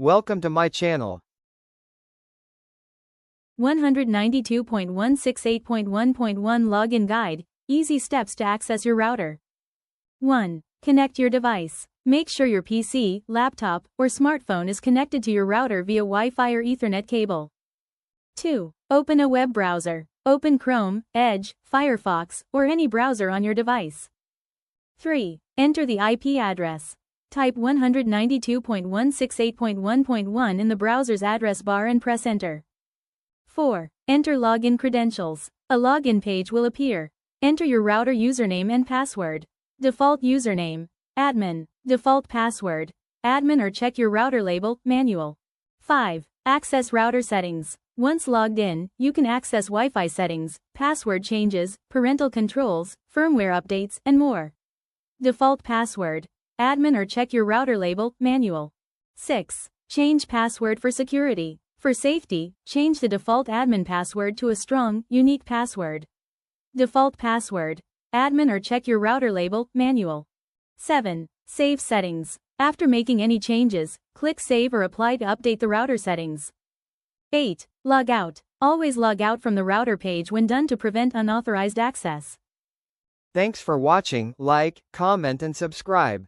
Welcome to my channel. 192.168.1.1 Login Guide, Easy Steps to Access Your Router. 1. Connect your device. Make sure your PC, laptop, or smartphone is connected to your router via Wi-Fi or Ethernet cable. 2. Open a web browser. Open Chrome, Edge, Firefox, or any browser on your device. 3. Enter the IP address. Type 192.168.1.1 in the browser's address bar and press enter. 4. Enter login credentials. A login page will appear. Enter your router username and password. Default username, admin. Default password, admin, or check your router label, manual. 5. Access router settings. Once logged in, you can access Wi-Fi settings, password changes, parental controls, firmware updates, and more. Default password, admin, or check your router label, manual. 6. Change password for security. For safety, change the default admin password to a strong, unique password. Default password, admin, or check your router label, manual. 7. Save settings. After making any changes, click Save or Apply to update the router settings. 8. Log out. Always log out from the router page when done to prevent unauthorized access. Thanks for watching. Like, comment and subscribe.